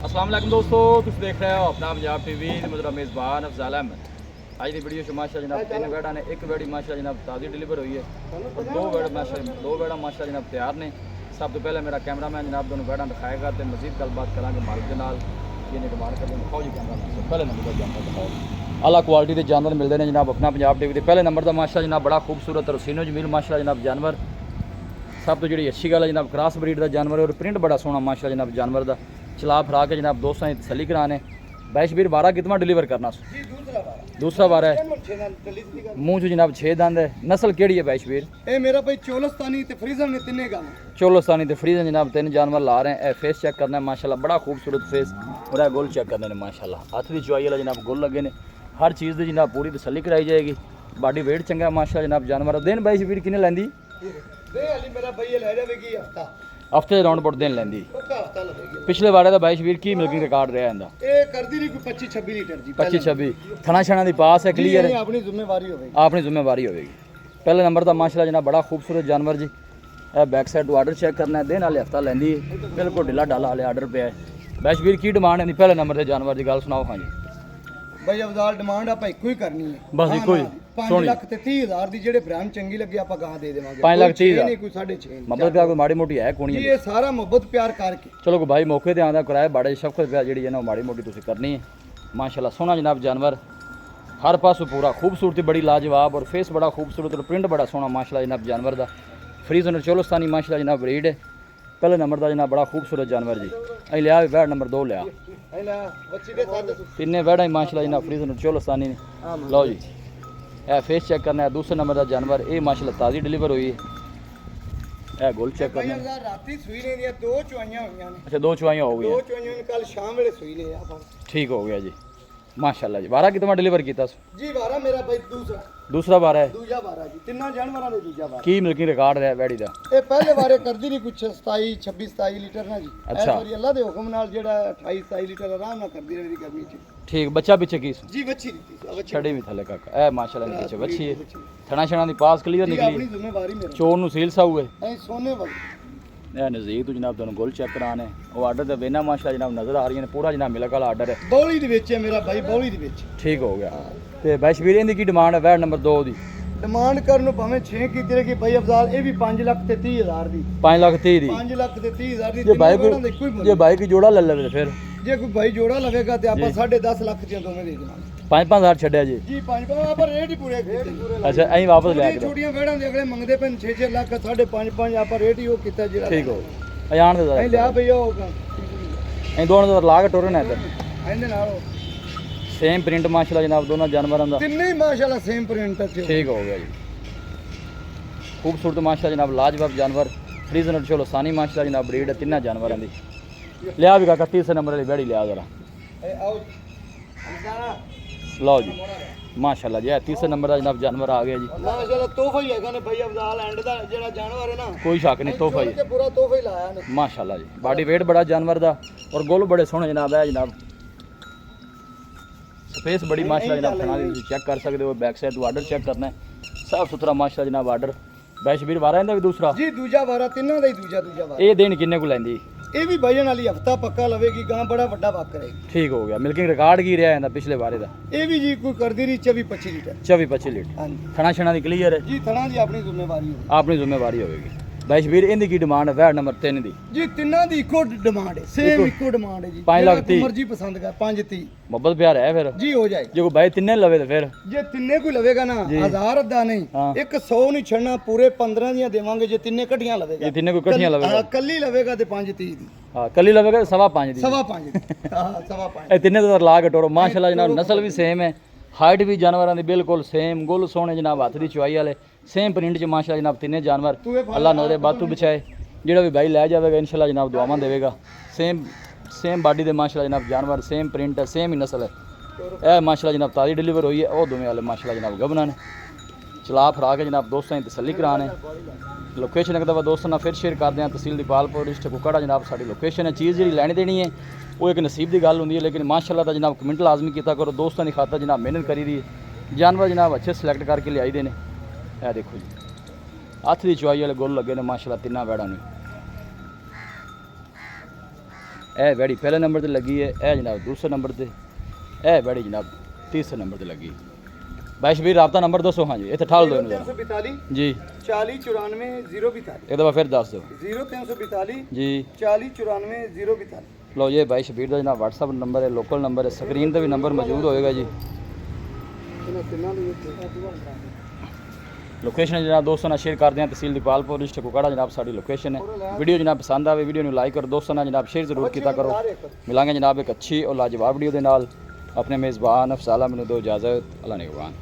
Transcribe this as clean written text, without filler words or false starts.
अस्सलाम वालेकुम दोस्तों, तुम देख रहे हो अपना पंजाब टीवी। मेरा मेज़बान अफजाल अहमद। आज की वीडियो च माशा जनाब 3 वेड़ा ने, एक वेड़ी माशा जनाब ताज़ी डिलीवर हुई है और दो वेड़ा माशा जनाब तैयार ने। सब तो पहले मेरा कैमरामैन जनाब दोनों वेड़ा दिखाएगा तो मजीद गलबात करांगे मालिक के नाल। ये डिमांड कर दिखाओ जी कैमरा मैन। पहले नंबर का जानवर दिखाओ। आला क्वालिटी के जानवर मिलते हैं जनाब अपना पंजाब टीवी के। पहले नंबर का माशा जनाब बड़ा खूबसूरत रसीनो जमील माशा जनाब जानवर। सब तो जी अच्छी गल है जनाब क्रॉस ब्रीड का जानवर और प्रिंट बड़ा सोहना माशा जनाब जानवर का। चला फरा के जनाब दोस्तों की तसली कराने। बैश बीर 12 कितना डिलीवर करना दूसरा बार है। मुँह च जनाब 6 दंद है। नस्ल केड़ी है बैश बीर? ए मेरा भाई चोलस्तानी ते फ्रीजन ने तिन्ने गल। चोलस्तानी ते फ्रीजन जनाब 3 जानवर ला रहे हैं। फेस चेक करना है माशाल्लाह, बड़ा खूबसूरत फेस और गोल चेक करने ने माशाल्लाह। हथ की चुआई वाला जनाब गोल लगे ने। हर चीज़ की जनाब पूरी तसली कराई जाएगी। बॉडी वेट चंगा माशा जनाब जानवर। दिन बैश बीर किने लैंदी? मेरा भाई ले जाएगी हफ्ते के राउंड पर दिन लैंदी। हफ्ता लगेगी। पिछले बारे का बैश वीर की मिल्किंग रिकॉर्ड रहा है? ए करदी नहीं कोई 25-26 लीटर जी। 25-26 थना छना दी पास है, क्लियर है, अपनी जिम्मेवारी होगी। अपनी जिम्मेवारी होगी। पहले नंबर का माशाल्लाह जनाब बड़ा खूबसूरत जानवर जी। बैक साइड तो आर्डर चेक करना है। दिन वाले हफ्ता लैंदी बिल्कुल ढिला ढाला वाले आर्डर पे है। बैश वीर की डिमांड है पहले नंबर के जानवर की गल सुनाओ। हाँ जी भाई अफजाल डिमांड आप एक ही करनी है बस एक ही 5 लाख ते 30,000 दी जेड़े ब्रांड चंगी लगी आप गां दे देवांगे। 5 लाख 30,000 नहीं कोई 6.5 मतलब प्यार कोई माड़ी मोटी है कोनी है। ये सारा मोहब्बत प्यार करके चलो कोई भाई मौके ते आंदा किराया बड़े शफकत प्यार जेड़ी है ना माड़ी मोटी तुसी करनी है। माशाल्लाह सोहना जनाब जानवर हर पासों पूरा खूबसूरती बड़ी लाजवाब और फेस बड़ा खूबसूरत और प्रिंट बड़ा सोहना माशाल्लाह जनाब जानवर दा। फ्रीजन और चोलस्तानी माशाल्लाह जनाब ब्रीड है। पहले नंबर का जनाब बड़ा खूबसूरत जानवर जी। अं लिया वैड नंबर 2 लिया तिने वैड़ा ही माशाल्लाह जनाब फ्रीजन और चोलस्तानी ने। लो जी ए फेस चेक करना है। दूसरे नंबर का जानवर ये माशाल्लाह ताज़ी डिलीवर हुई है। ए गोल चेक करना है। राती सुई ने दिया 2 चुआइयां हुईयां ने। अच्छा 2 चुआइयां हो गई 2 चुआइयां ने कल शाम वेले सुई ने आप। ठीक हो गया जी माशाल्लाह जी। 12 कितना डिलीवर किया जी 12 मेरा भाई दूसरा बार है। दूजा 12 जी तिन्ना जानवरां ने दूजा 12 की मिल्किंग रिकॉर्ड है वैड़ी दा? ਇਹ ਪਹਿਲੇ ਵਾਰੇ ਕਰਦੀ ਨਹੀਂ ਕੁਛ 27 26 27 ਲੀਟਰ ਨਾ ਜੀ। ਅੱਛਾ। ਸੌਰੀ ਅੱਲਾ ਦੇ ਹੁਕਮ ਨਾਲ ਜਿਹੜਾ 28 27 ਲੀਟਰ ਆਰਾਮ ਨਾਲ ਕਰਦੀ ਰਹਿੰਦੀ ਗਰਮੀ ਚ ठीक बच्चा पीछे की ਜੀ ਵੱਛੀ ਦਿੱਤੀ छड़ी भी थले काका ए माशाल्लाह ने पीछे बच्ची है। थना छना दी पास क्लियर ਆਪਣੀ निकली ਜ਼ਿੰਮੇਵਾਰੀ ਮੇਰੀ चोर नु सील सा हुए ਐ ਸੋਨੇ ਵਾਲੀ ए नज़दीक तो जनाब तुहानू गोल चेक कराने वो आर्डर ते वेना माशाल्लाह जनाब नजर आ रही है पूरा जनाब मिलक वाला आर्डर है। ਬੌਲੀ ਦੇ ਵਿੱਚ ਹੈ ਮੇਰਾ ਭਾਈ ਬੌਲੀ ਦੇ ਵਿੱਚ। ठीक हो गया ते बैश वीर दी की डिमांड है वैड नंबर 2 दी? ਡਿਮਾਂਡ ਕਰਨ ਨੂੰ ਭਾਵੇਂ 6 ਕੀਤੀ ਰਹੇਗੀ ਭਾਈ ਅਫਜ਼ਾਲ ਇਹ ਵੀ 5 ਲੱਖ ਤੇ 30,000 ਦੀ। 5 लाख 30 दी 5 ਲੱਖ ਤੇ 30,000 ਦੀ। जे भाई ਤਿੰਨਾਂ ਦਾ ਇੱਕੋ ਹੀ को ਮੁੱਲ। जे भाई की जोड़ा ले ले फिर ਜੇ ਕੋਈ ਭਾਈ ਜੋੜਾ ਲਵੇਗਾ ਤੇ ਆਪਾਂ 10.5 ਲੱਖ ਦੀਆਂ ਦੋਵੇਂ ਦੇ ਦੇਵਾਂਗੇ। 5-5 ਛੱਡਿਆ ਜੀ। ਜੀ 5 ਆਪਾਂ ਰੇਟ ਹੀ ਪੂਰੇ ਕੀਤੇ। अच्छा ऐं वापस ले आके ਛੋਟੀਆਂ ਵੇੜਾਂ ਦੇ ਅਗਲੇ ਮੰਗਦੇ ਪਏ 6-6 ਲੱਖ 5.5 ਆਪਾਂ ਰੇਟ ਹੀ ਉਹ ਕੀਤਾ ਜਿਹੜਾ। ठीक हो जान दे ਐ ਲਿਆ ਭਈ ਉਹ ऐं दोनों दा ला के टुरन है इधर ਇਹਦੇ ਨਾਲ सेम प्रिंट माशाल्लाह जनाब दोनों जानवरों का ਤਿੰਨੇ ਹੀ ਮਾਸ਼ਾਅੱਲਾ ਸੇਮ ਪ੍ਰਿੰਟ ਤੇ। ठीक हो गया जी। खूबसूरत माशाल्लाह जनाब लाजवाब जानवर। फ्रीजन और चलो सानी माशाल्लाह जनाब ब्रीड है तिना जानवरों की। लिया भी काका 30 नंबर वाली बेड़ी लिया जरा ਇਹ ਆਓ लो जी माशाल्लाह जी 30 नंबर का जनाब जानवर आ गया जी। ਮਾਸ਼ਾਅੱਲਾ ਤੋਹਫਾ ਹੀ ਹੈਗਾ ਨੇ ਭਾਈ ਅਫਜ਼ਾਲ ਐਂਡ ਦਾ ਜਿਹੜਾ ਜਾਨਵਰ ਹੈ ਨਾ कोई शक नहीं तोहफा ਤੇ जी ਪੂਰਾ ਤੋਹਫਾ ਹੀ ਲਾਇਆ ਨੇ माशाल्लाह जी। बॉडी वेट बड़ा जानवर का और गोल बड़े सोहने जनाब है जनाब। स्पेस बड़ी माशाल्लाह जनाब खाना भी चेक कर सकते हो। बैक साइड तो आर्डर चेक करना है साफ सुथरा माशाल्लाह जनाब आर्डर। बैश ਵੀਰ 12 ਇਹਦਾ ਵੀ ਦੂਸਰਾ ਜੀ ਦੂਜਾ ਵਾਰਾ ਤਿੰਨਾਂ ਦਾ ਹੀ ਦੂਜਾ ਵਾਰਾ। ਇਹ ਦੇਣ ਕਿੰਨੇ ਕੋ ਲੈਂਦੀ? ਇਹ ਵੀ ਭਾਈਣ ਵਾਲੀ ਹਫਤਾ ਪੱਕਾ ਲਵੇਗੀ ਗਾਂ ਬੜਾ ਵੱਡਾ ਵਕ ਕਰੇਗੀ। ठीक हो गया मिल्किंग रिकॉर्ड की रहा है पिछले बारे का? ਇਹ ਵੀ ਜੀ ਕੋਈ ਕਰਦੀ ਰਹੀ 24-25 ਲੀਟਰ। 24-25 लीटर ਹਾਂਜੀ थना छना की क्लियर है। ਜੀ ਥਣਾ ਦੀ ਆਪਣੀ ਜ਼ਿੰਮੇਵਾਰੀ ਹੋਵੇ। अपनी जिम्मेवारी होगी। बैश ਵੀਰ ਇਹਦੀ ਕੀ ਡਿਮਾਂਡ ਹੈ ਵੈਟ ਨੰਬਰ 3 ਦੀ? ਜੀ ਤਿੰਨਾਂ ਦੀ ਇੱਕੋ ਡਿਮਾਂਡ ਹੈ ਸੇਮ ਇੱਕੋ ਡਿਮਾਂਡ ਹੈ ਜੀ। 5 ਲੱਖ 30 ਮਰਜ਼ੀ ਪਸੰਦ ਕਰ 5-30 ਮੁਹੱਬਤ ਪਿਆਰ ਹੈ ਫਿਰ ਜੀ ਹੋ ਜਾਏਗੀ। ਜੇ ਕੋਈ ਬਾਈ ਤਿੰਨੇ ਲਵੇ ਤਾਂ ਫਿਰ ਜੇ ਤਿੰਨੇ ਕੋਈ ਲਵੇਗਾ ਨਾ ਜੀ। 1000 ਅੱਧਾ ਨਹੀਂ ਹਾਂ। 100 ਨਹੀਂ ਛੱਡਣਾ ਪੂਰੇ 15 ਦੀਆਂ ਦੇਵਾਂਗੇ ਜੇ ਤਿੰਨੇ ਇਕੱਠੀਆਂ ਲਵੇਗਾ। ਜੇ ਤਿੰਨੇ ਕੋਈ ਇਕੱਠੀਆਂ ਲਵੇਗਾ ਹਾਂ ਕੱਲੀ ਲਵੇਗਾ ਤੇ 5-30 ਦੀ ਹਾਂ ਕੱਲੀ ਲਵੇਗਾ 5.5 ਦੀ 5.5 ਦੀ ਹਾਂ 5.5 ਇਹ ਤਿੰਨੇ ਦਾ ਲਾ ਕੇ ਟੋਰੋ ਮਾਸ਼ਾਅੱਲਾ ਜਨਾਬ ਨਸਲ ਵੀ ਸੇਮ ਹੈ ਹਾਈਟ ਵੀ ਜਾਨਵਰਾਂ ਦੀ ਬਿਲਕੁਲ ਸੇਮ ਗੁੱਲ ਸੋਹਣੇ ਜਨਾਬ ਹੱਥ ਦੀ ਚੁਆਈ ਵਾਲੇ ਸੇਮ ਪ੍ਰਿੰਟ ਚ ਮਾਸ਼ਾਅੱਲਾ ਜਨਾਬ ਤਿੰਨੇ ਜਾਨਵਰ ਅੱਲਾ ਨਜ਼ਰੇ ਬਾਤੂ ਵਿਛਾਏ ਜਿਹੜਾ ਵੀ ਬਾਈ ਲੈ ਜਾਵੇਗਾ ਇਨਸ਼ਾਅੱਲਾ ਜਨਾਬ ਦੁਆਵਾਂ ਦੇਵੇਗਾ। ਸੇਮ ਬਾਡੀ ਦੇ ਮਾਸ਼ਾਅੱਲਾ ਜਨਾਬ ਜਾਨਵਰ ਸੇਮ ਪ੍ਰਿੰਟ ਹੈ ਸੇਮ ਹੀ ਨਸਲ ਹੈ। ਇਹ ਮਾਸ਼ਾਅੱਲਾ ਜਨਾਬ ਤਾਜ਼ੀ डिलीवर हुई है ਉਹ ਦੋਵੇਂ ਵਾਲੇ ਮਾਸ਼ਾਅੱਲਾ ਜਨਾਬ ਗਬਨਾ ਨੇ। ਚਲਾ ਫਰਾ ਕੇ ਜਨਾਬ ਦੋਸਤਾਂ ਦੀ ਤਸੱਲੀ ਕਰਾਣੇ। ਲੋਕੇਸ਼ਨ ਇੱਕ ਦਫਾ ਦੋਸਤਾਂ ਨਾਲ ਫਿਰ ਸ਼ੇਅਰ ਕਰਦੇ ਹਾਂ। ਤਹਿਸੀਲ ਦੀਪਾਲਪੁਰ ਡਿਸਟ੍ਰਿਕਟ ਕੁਕੜਾ ਜਨਾਬ ਸਾਡੀ ਲੋਕੇਸ਼ਨ ਹੈ। ਚੀਜ਼ ਜਿਹੜੀ ਲੈਣੀ ਦੇਣੀ ਹੈ ਉਹ ਇੱਕ ਨਸੀਬ ਦੀ ਗੱਲ ਹੁੰਦੀ ਹੈ ਲੇਕਿਨ ਮਾਸ਼ਾਅੱਲਾ ਤਾਂ ਜਨਾਬ ਕਮੈਂਟ ਲਾਜ਼ਮੀ ਕੀਤਾ ਕਰੋ। ਦੋਸਤਾਂ ਦੀ ਖਾਤਰ ਜਨਾਬ ਮਿਹਨਤ ਕਰੀ ਦੀ जानवर जनाब अच्छे सिलेक्ट करके लियाई दे ने। यह देखो जी हथ की चुआई वाले गोल लगे ने माशाल्लाह तिना वैड़ा ने। ਇਹ ਵੈੜੀ ਪਹਿਲੇ ਨੰਬਰ ਤੇ ਲੱਗੀ ਹੈ, ਇਹ ਜਨਾਬ ਦੂਸਰੇ ਨੰਬਰ ਤੇ, ਇਹ ਵੈੜੀ ਜਨਾਬ ਤੀਸਰੇ ਨੰਬਰ ਤੇ ਲੱਗੀ। भाई शबीर रबता नंबर दसो। हाँ जी इतने ठाल दो 0342 जी 40 94 042 एक दफ़ा फिर दस दो 0342 जी 40 94 042। लो ये भाई शबीर का जनाब व्हाट्सअप नंबर है, लोकल नंबर है, स्क्रीन पर भी नंबर मौजूद होएगा जी। लोकेशन जनाब दोस्तों ना शेयर कर दें, तहसील दीपालपुर डिस्ट्रिक्ट कुकाड़ा जनाब साड़ी लोकेशन है। वीडियो जनाब पसंद आए वीडियो लाइक करो, दोस्तों ना जनाब शेयर जरूर किया करो। मिलांगे जनाब एक अच्छी और लाजवाब वीडियो के नाल। अपने मेज़बान अफसाला मैनू दो इजाज़त, अल्लाह निगहबान।